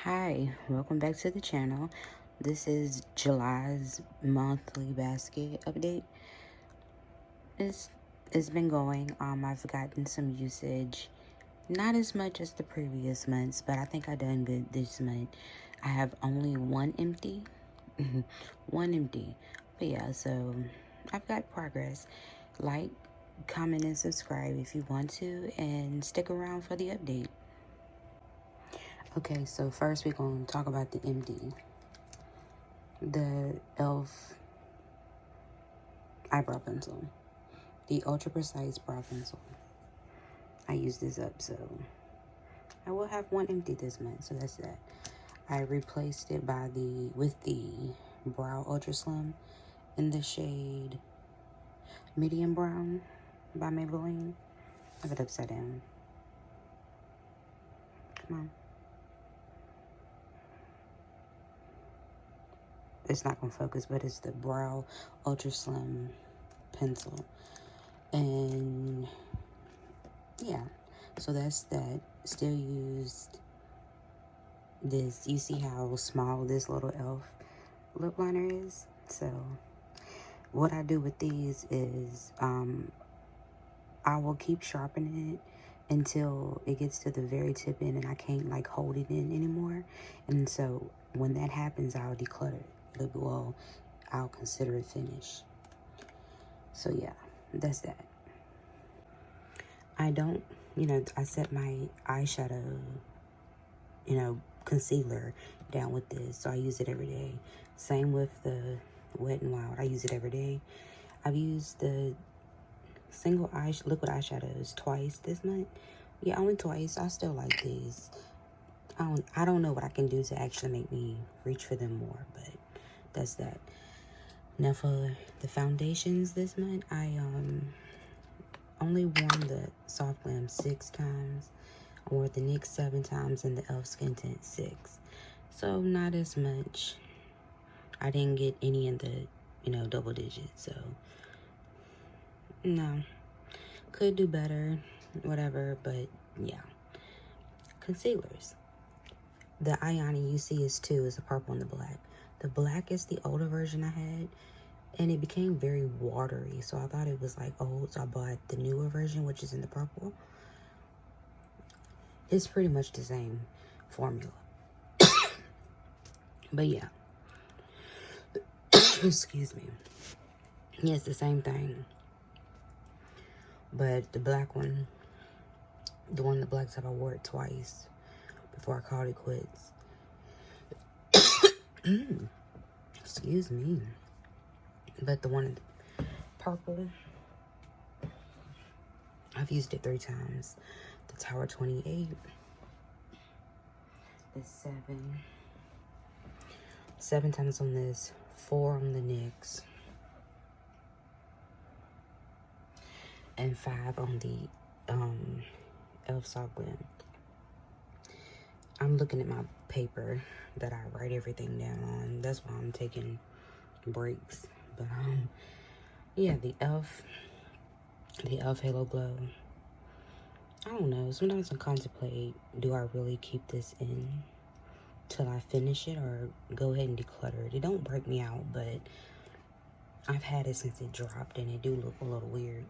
Hi, welcome back to the channel. This is July's monthly basket update. It's it's been going. I've gotten some usage, not as much as the previous months, but I think I done good this month. I have only one empty, one empty. But yeah, so I've got progress. Like, comment, and subscribe if you want to, and stick around for the update. Okay, so first we're going to talk about the empty. The e.l.f. eyebrow pencil. The Ultra Precise Brow Pencil. I use this up, so I will have one empty this month, so that's that. I replaced it with the Brow Ultra Slim in the shade Medium Brown by Maybelline. I have it upside down. Come on. It's not going to focus, but it's the Brow Ultra Slim pencil. And yeah, so that's that. Still used this. You see how small this little e.l.f. lip liner is? So what I do with these is I will keep sharpening it until it gets to the very tip end and I can't like hold it in anymore. And so when that happens, I'll declutter it. Well, I'll consider it finished. So yeah, that's that. I don't, I set my eyeshadow, concealer down with this. So I use it every day. Same with the Wet n Wild. I use it every day. I've used the single liquid eyeshadows twice this month. Yeah, only twice. I still like these. I don't know what I can do to actually make me reach for them more, but that's that. Now for the foundations this month, I only worn the Soft Glam 6 times. I wore the NYX 7 times and the e.l.f. Skin Tint 6. So not as much. I didn't get any in the, double digits. So no. Could do better, whatever, but yeah. Concealers. The Ayani UC is 2 is the purple and the black. The black is the older version I had, and it became very watery, so I thought it was like old, so I bought the newer version, which is in the purple. It's pretty much the same formula. But yeah. Excuse me. Yeah, it's the same thing. But the black one, the black type, I wore it twice before I called it quits. Excuse me. But the one in the purple, I've used it 3 times. The Tower 28. The 7 times on this, 4 on the NYX, and 5 on the e.l.f. Soft Glam. I'm looking at my paper that I write everything down on. That's why I'm taking breaks. But yeah, the e.l.f. Halo Glow. I don't know. Sometimes I contemplate, do I really keep this in till I finish it or go ahead and declutter it? It don't break me out, but I've had it since it dropped and it do look a little weird.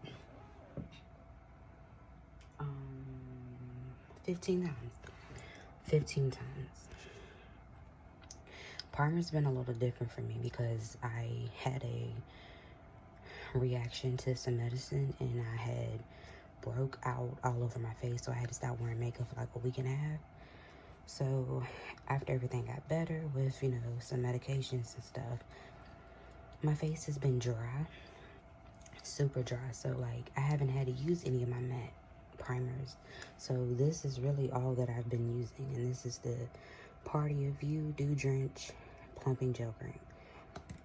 15 times. 15 times. Primer's been a little different for me because I had a reaction to some medicine and I had broke out all over my face, so I had to stop wearing makeup for like a week and a half. So after everything got better with, some medications and stuff, my face has been dry, super dry. So like I haven't had to use any of my matte primers. So this is really all that I've been using, and this is the Party of You Dew Drench Plumping Gel Cream.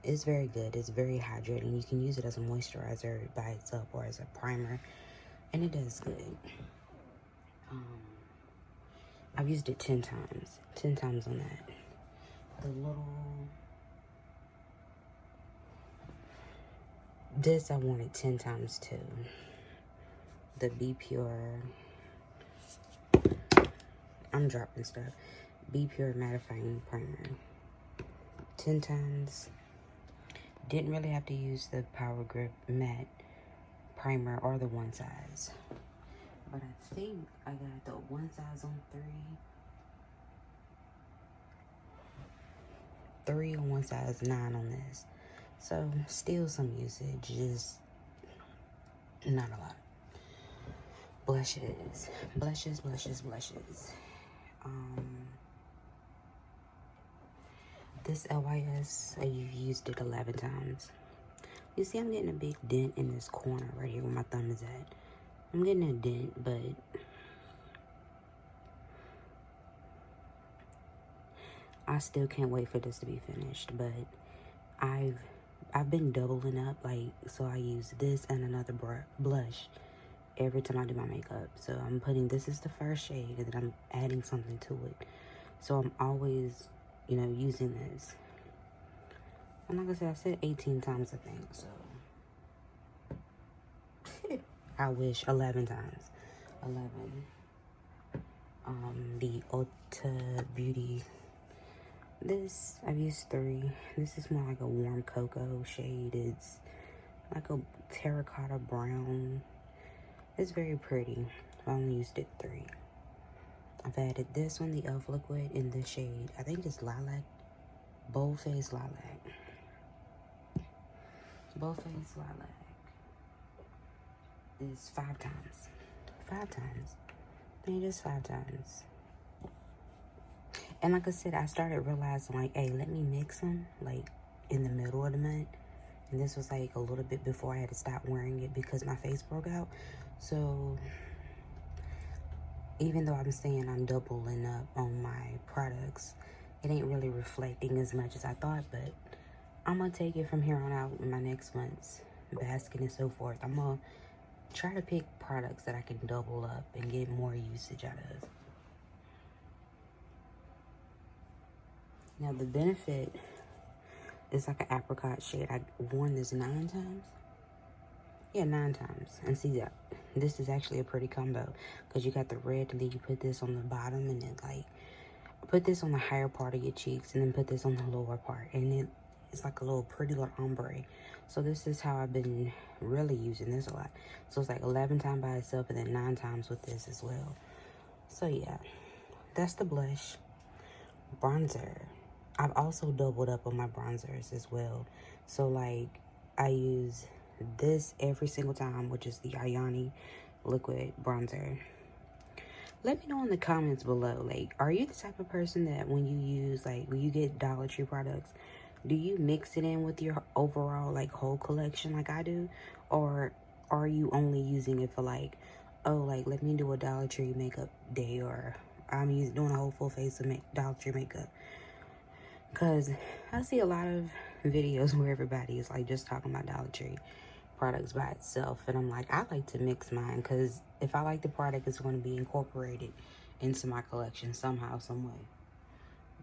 It's very good. It's very hydrating. You can use it as a moisturizer by itself or as a primer, and it does good. I've used it 10 times. 10 times on that. The little... This I wanted 10 times too. The Be Pure... I'm dropping stuff. Be Pure Mattifying Primer. 10 times. Didn't really have to use the Power Grip Matte Primer or the one size. But I think I got the one size on 3 on one size, 9 on this. So still some usage, just not a lot. Blushes. This LYS, I've used it 11 times. You see, I'm getting a big dent in this corner right here where my thumb is at. I'm getting a dent, but I still can't wait for this to be finished. But I've been doubling up, like, so I use this and another blush every time I do my makeup. So I'm putting, this is the first shade, and then I'm adding something to it. So I'm always, you know, using this. And like I said 18 times, I think, so. I wish 11 times. 11. The Ulta Beauty. This, I've used 3. This is more like a warm cocoa shade. It's like a terracotta brown. It's very pretty. I only used it 3. I've added this one, the e.l.f. liquid, in the shade, I think it's lilac. Boldface lilac. Boldface lilac is 5 times. 5 times. I mean, just 5 times. And like I said, I started realizing, like, hey, let me mix them, like, in the middle of the month. And this was, like, a little bit before I had to stop wearing it because my face broke out. So, even though I'm saying I'm doubling up on my products, it ain't really reflecting as much as I thought. But I'm going to take it from here on out in my next month's basket and so forth. I'm going to try to pick products that I can double up and get more usage out of. Now, the Benefit is like an apricot shade. I've worn this 9 times. Yeah, 9 times. And see that this is actually a pretty combo because you got the red and then you put this on the bottom and then like put this on the higher part of your cheeks and then put this on the lower part, and it's like a little pretty little ombre. So this is how I've been really using this a lot. So it's like 11 times by itself and then 9 times with this as well. So yeah, that's the blush. Bronzer. I've also doubled up on my bronzers as well. So like I use this every single time, which is the Ayani liquid bronzer. Let me know in the comments below, like, are you the type of person that when you use, like, when you get Dollar Tree products, do you mix it in with your overall, like, whole collection like I do? Or are you only using it for, like, oh, like, let me do a Dollar Tree makeup day, or I'm doing a whole full face of Dollar Tree makeup? Because I see a lot of videos where everybody is, like, just talking about Dollar Tree products by itself, and I'm like, I like to mix mine because if I like the product, it's going to be incorporated into my collection somehow, some way.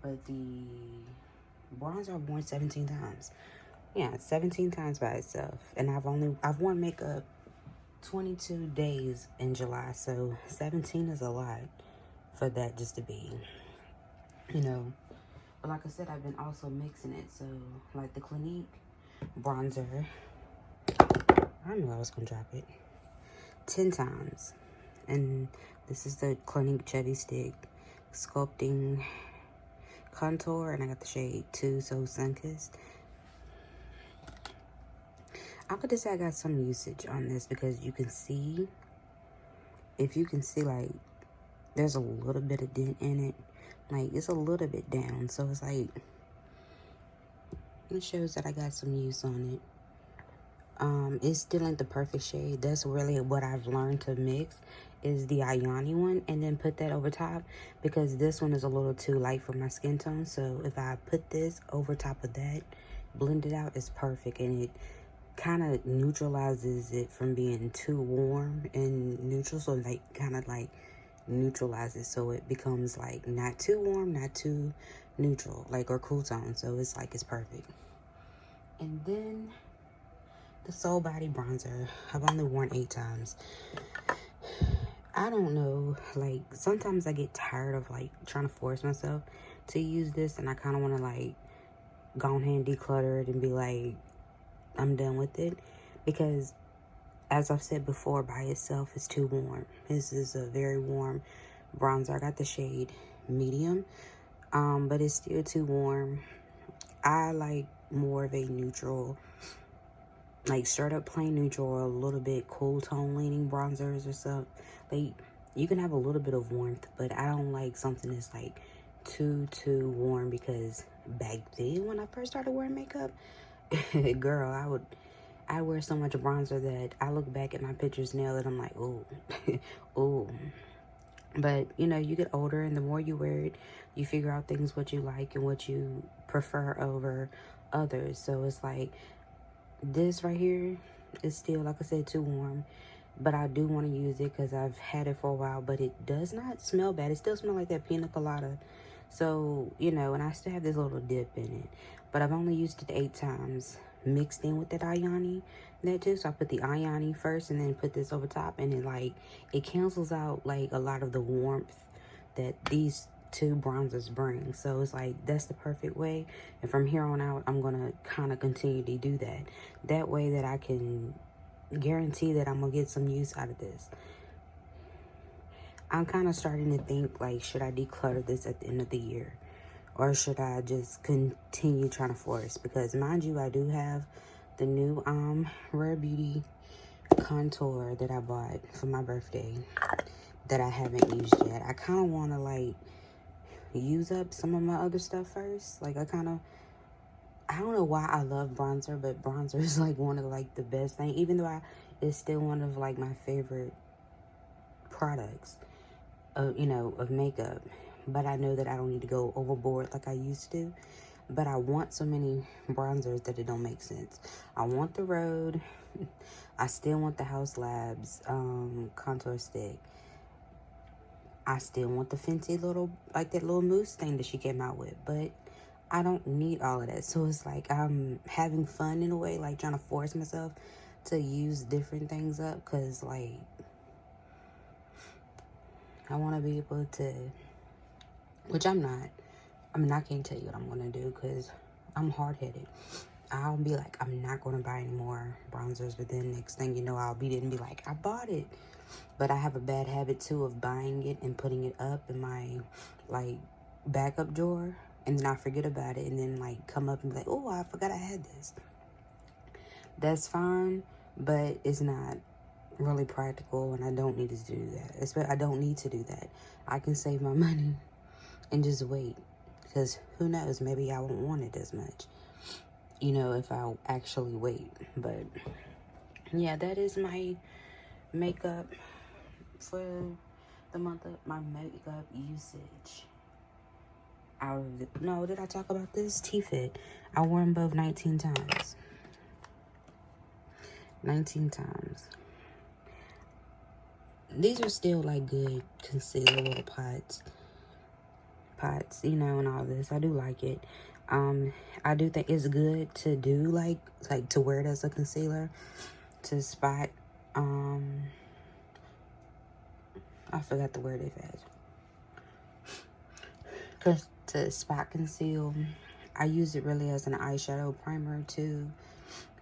But the bronzer I've worn 17 times. Yeah, 17 times by itself, and I've worn makeup 22 days in July, so 17 is a lot for that just to be, you know. But like I said, I've been also mixing it, so like the Clinique bronzer, I knew I was gonna drop it 10 times. And this is the Clinique Chubby Stick Sculpting Contour, and I got the shade 2 So Sunkissed. I could just say I got some usage on this because you can see, if you can see, like, there's a little bit of dent in it. Like, it's a little bit down, so it's like, it shows that I got some use on it. It still ain't the perfect shade. That's really what I've learned to mix, is the Ayani one, and then put that over top, because this one is a little too light for my skin tone. So if I put this over top of that, blend it out, it's perfect, and it kind of neutralizes it from being too warm and neutral. So like kind of like neutralizes, so it becomes like not too warm, not too neutral, like, or cool tone. So it's like, it's perfect. And then the Soul Body bronzer, I've only worn 8 times. I don't know, like, sometimes I get tired of, like, trying to force myself to use this, and I kind of want to, like, go ahead and declutter it and be like, I'm done with it. Because, as I've said before, by itself, it's too warm. This is a very warm bronzer. I got the shade medium, but it's still too warm. I like more of a neutral, like straight up plain neutral, or a little bit cool tone leaning bronzers or something. Like, you can have a little bit of warmth, but I don't like something that's like too warm, because back then when I first started wearing makeup, girl, I wear so much bronzer that I look back at my pictures now that I'm like, oh, oh. But, you know, you get older, and the more you wear it, you figure out things what you like and what you prefer over others. So it's like, this right here is still, like I said, too warm. But I do want to use it because I've had it for a while. But it does not smell bad. It still smells like that pina colada. So, you know, and I still have this little dip in it. But I've only used it 8 times mixed in with that Ayani. That too. So I put the Ayani first and then put this over top. And it, like, it cancels out, like, a lot of the warmth that these two bronzers bring. So it's like, that's the perfect way. And from here on out, I'm going to kind of continue to do that. That way that I can guarantee that I'm going to get some use out of this. I'm kind of starting to think, like, should I declutter this at the end of the year? Or should I just continue trying to force? Because, mind you, I do have the new Rare Beauty contour that I bought for my birthday that I haven't used yet. I kind of want to, like, use up some of my other stuff first. Like, I don't know why I love bronzer, but bronzer is, like, one of, like, the best things. Even though it's still one of, like, my favorite products, you know, of makeup. But I know that I don't need to go overboard like I used to. But I want so many bronzers that it don't make sense. I want the Rhode. I still want the House Labs contour stick. I still want the Fenty little, like that little mousse thing that she came out with. But I don't need all of that. So it's like I'm having fun in a way, like trying to force myself to use different things up. Because, like, I want to be able to, which I'm not. I mean, I can't tell you what I'm going to do because I'm hard-headed. I'll be like, I'm not going to buy any more bronzers, but then next thing you know, I'll beat it and be like, I bought it. But I have a bad habit, too, of buying it and putting it up in my, like, backup drawer, and then I forget about it, and then, like, come up and be like, oh, I forgot I had this. That's fine, but it's not really practical, and I don't need to do that. I don't need to do that. I can save my money and just wait. Because who knows, maybe I won't want it as much, you know, if I actually wait. But yeah, that is my makeup for the month of my makeup usage. No, did I talk about this? T-Fit. I wore them both 19 times. 19 times. These are still, like, good concealer little pots, you know, and all this. I do like it. I do think it's good to do, like to wear it as a concealer, to spot, I forgot the word it is. Because to spot conceal, I use it really as an eyeshadow primer to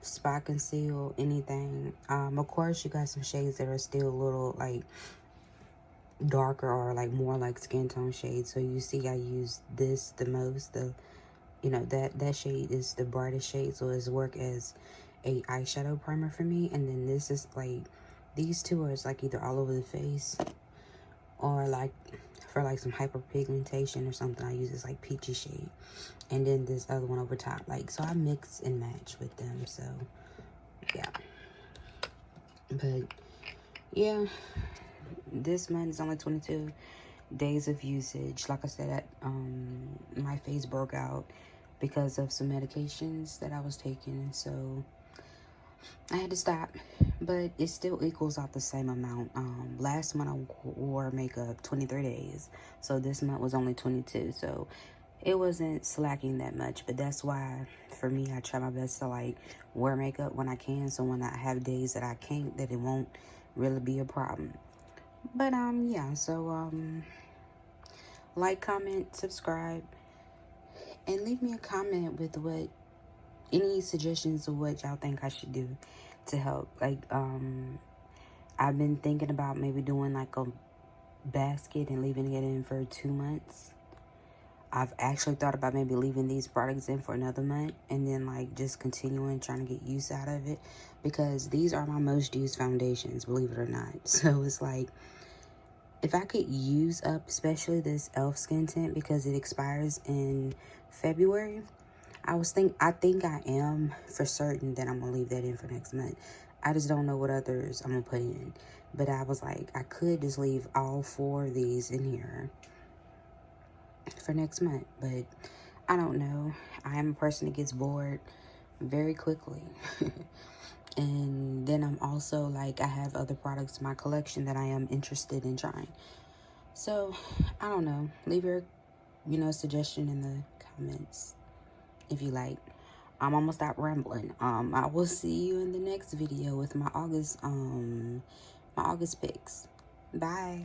spot conceal anything. Of course, you got some shades that are still a little, like, darker or, like, more like skin tone shades. So you see I use this the most. You know, that shade is the brightest shade, so it's work as a eyeshadow primer for me. And then this is, like, these two are, like, either all over the face, or, like, for, like, some hyperpigmentation or something, I use this, like, peachy shade. And then this other one over top. Like, so I mix and match with them. So, yeah. But, yeah. This month is only 22 days of usage. Like I said, my face broke out because of some medications that I was taking. So, I had to stop, but it still equals out the same amount. Last month I wore makeup 23 days, so this month was only 22, so it wasn't slacking that much. But that's why, for me, I try my best to, like, wear makeup when I can, so when I have days that I can't, that it won't really be a problem. But yeah, so like, comment, subscribe, and leave me a comment with what any suggestions of what y'all think I should do to help. Like, I've been thinking about maybe doing like a basket and leaving it in for 2 months. I've actually thought about maybe leaving these products in for another month and then like just continuing trying to get use out of it, because these are my most used foundations, believe it or not. So it's like, if I could use up especially this e.l.f. skin tint because it expires in February, I think I am for certain that I'm gonna leave that in for next month. I just don't know what others I'm gonna put in. But I was like, I could just leave all 4 of these in here for next month, but I don't know. I am a person that gets bored very quickly. And then I'm also like, I have other products in my collection that I am interested in trying. So I don't know. Leave your, suggestion in the comments if you like. I'm almost out rambling. I will see you in the next video with my August picks. Bye.